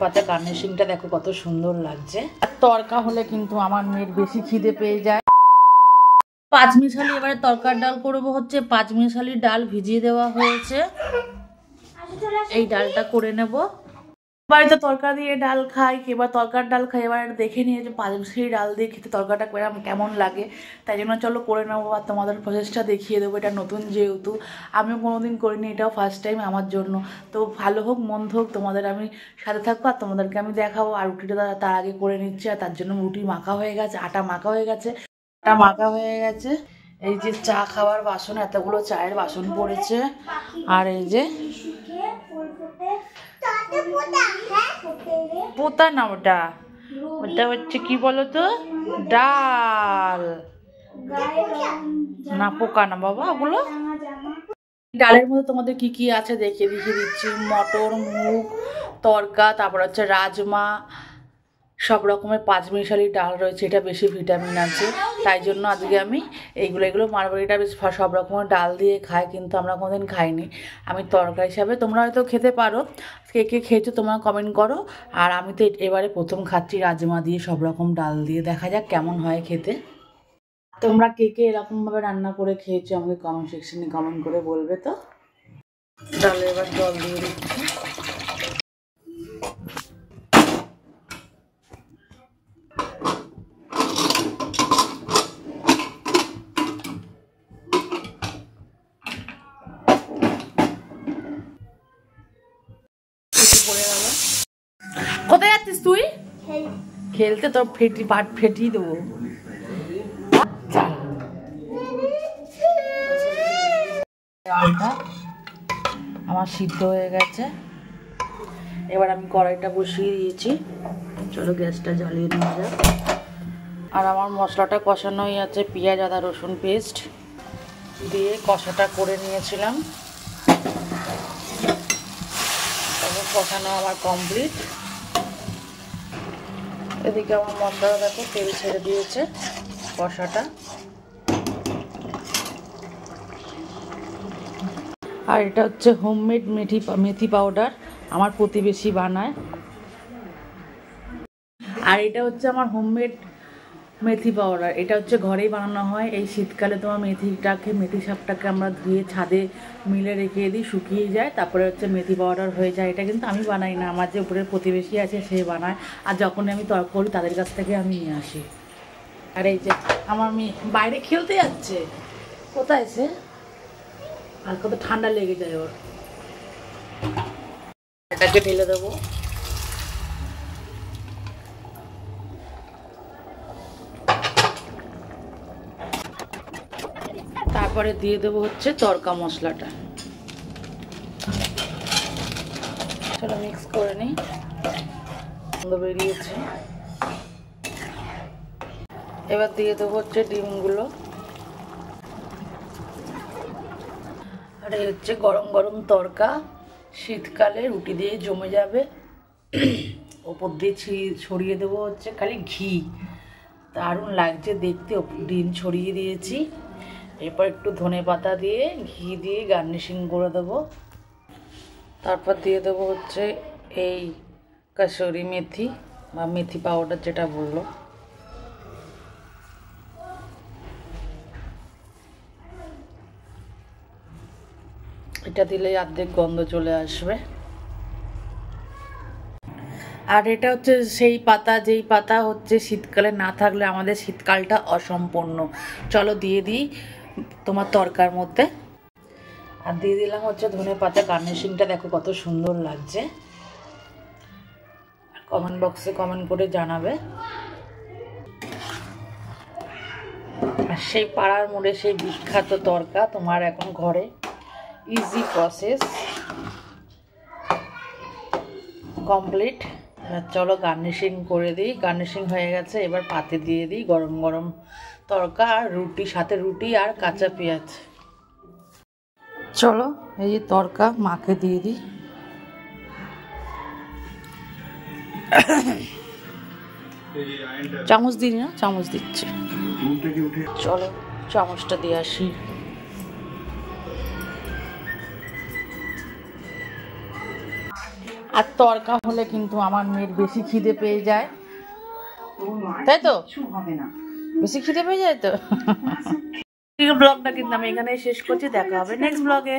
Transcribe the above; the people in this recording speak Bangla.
পাতা গার্নিশিংটা দেখো কত সুন্দর লাগছে। তরকা হলে কিন্তু আমার মেয়ের বেশি খিদে পেয়ে যায়। পাঁচমিশালি এবারে তরকার ডাল করবো হচ্ছে, পাঁচমিশালি ডাল ভিজিয়ে দেওয়া হয়েছে, এই ডালটা করে নেব। বাড়িতে তরকা দিয়ে ডাল খাই, এবার তরকার ডাল খাই, এবার দেখে নিয়ে যে পাঁচমিশালি ডাল দিয়ে খেতে তরকাটা কেমন লাগে, তাই জন্য চলো করে নেবো আর তোমাদের প্রসেসটা দেখিয়ে দেবো। এটা নতুন যেহেতু আমিও কোনোদিন করিনি, এটাও ফার্স্ট টাইম আমার জন্য। তো ভালো হোক মন্দ হোক তোমাদের আমি সাথে থাকবো আর তোমাদেরকে আমি দেখাবো। আর রুটিটা তার আগে করে নিচ্ছি, আর তার জন্য রুটি মাখা হয়ে গেছে, আটা মাখা হয়ে গেছে, এই যে চা খাওয়ার বাসন, এতগুলো চায়ের বাসন পড়েছে। আর এই যে পোতা না, ওটা হচ্ছে কি বলতো, ডাল না, পোকা না বাবা ওগুলো। ডালের মধ্যে তোমাদের কি কি আছে দেখিয়ে দিচ্ছি। মটর, মুগ, তরকা, তারপর হচ্ছে রাজমা, সব রকমের পাঁচমিশালি ডাল রয়েছে, এটা বেশি ভিটামিন আছে, তাই জন্য আজকে আমি এগুলো মারবাড়িটা বেশ সব রকমের ডাল দিয়ে খাই, কিন্তু আমরা কোনোদিন খাইনি। আমি তরকা হিসাবে, তোমরা হয়তো খেতে পারো, কে কে খেয়েছো তোমরা কমেন্ট করো। আর আমি তো এবারে প্রথম খাচ্ছি রাজমা দিয়ে, সব রকম ডাল দিয়ে, দেখা যাক কেমন হয় খেতে। তোমরা কে কে এরকমভাবে রান্না করে খেয়েছো আমাকে কমেন্ট সেকশনে কমেন্ট করে বলবে। তো ডালে এবার জল দিয়ে দিচ্ছি। কোথায় যাচ্ছিস তুই? খেলতে? তোর ফেটিয়ে দেবো। ডালটা আমার সিদ্ধ হয়ে গেছে, এবার আমি কড়াইটা বসিয়ে দিয়েছি, চলো গ্যাসটা জ্বালিয়ে নেওয়া যাক। আর আমার মশলাটা কষানো হয়ে আছে, পেঁয়াজ আদা রসুন পেস্ট দিয়ে কষাটা করে নিয়েছিলাম, তারপর কষানো আমার কমপ্লিট। এদিকে আমার মশলাটা দেখো তেল ছেড়ে দিয়েছে, কষাটা। আর এটা হচ্ছে হোমমেড মেথি পাউডার, আমার প্রতিবেশী বানায়। আর এটা হচ্ছে আমার হোমমেড মেথি পাউডার, এটা হচ্ছে ঘরেই বানানো হয়। এই শীতকালে তোমার মেথি শাকটাকে আমরা ধুয়ে ছাদে মিলে রেখে দিই, শুকিয়ে যায়, তারপরে হচ্ছে মেথি পাউডার হয়ে যায়। এটা কিন্তু আমি বানাই না, আমার যে উপরের প্রতিবেশী আছে সে বানায়, আর যখন আমি তরকারি করি তাদের কাছ থেকে আমি নিয়ে আসি। আর এই যে আমার মেয়ে বাইরে খেলতে যাচ্ছে, কোথায় সে, আর কত ঠান্ডা লেগে যায় ওর। এটাকে ঢেলে দেবো। তারপরে দিয়ে দেবো হচ্ছে তরকা মশলাটা, চলো মিক্স করে নিই। বেরিয়েছে, এবার দিয়ে দেবো হচ্ছে ডিমগুলো। আর এই হচ্ছে গরম গরম তরকা, শীতকালে রুটি দিয়ে জমে যাবে। ওপর দিয়ে ছড়িয়ে দেবো হচ্ছে খালি ঘি, দারুণ লাগছে দেখতে। ডিম ছড়িয়ে দিয়েছি, এরপর একটু ধনেপাতা দিয়ে ঘি দিয়ে গার্নিশিং করে দেবো। তারপর দিয়ে দেবো হচ্ছে এই কাসুরি মেথি বা মেথি পাউডার যেটা বললো, এটা দিলেই অর্ধেক গন্ধ চলে আসবে। আর এটা হচ্ছে সেই পাতা, যেই পাতা হচ্ছে শীতকালে না থাকলে আমাদের শীতকালটা অসম্পূর্ণ। চলো দিয়ে দিই তোমার তরকার মধ্যে, আর দিয়ে দিলাম হচ্ছে ধনেপাতা। গার্নিশিংটা দেখো কত সুন্দর লাগছে, কমেন্ট বক্সে কমেন্ট করে জানাবে। আর সেই পাড়ার মোড়ে সেই বিখ্যাত তরকা তোমার এখন ঘরে, ইজি প্রসেস কমপ্লিট। চলো গার্নিশিং করে দিই, গার্নিশিং হয়ে গেছে, এবার পাতে দিয়ে দিই গরম গরম তরকা আর রুটি, সাথে রুটি আর কাঁচা পেঁয়াজ। চলো এই যে তরকা মাকে দিয়ে দিই। চামচ দিই না, চামচ দিচ্ছি, চলো চামচটা দিয়ে আসি। আর তরকা হলে কিন্তু আমার মেয়ের বেশি খিদে পেয়ে যায়, তাই তো? বেশি খিদে পেয়ে যায় তো। ব্লগটা কিন্তু আমি এখানেই শেষ করছি, দেখা হবে নেক্সট ব্লগে।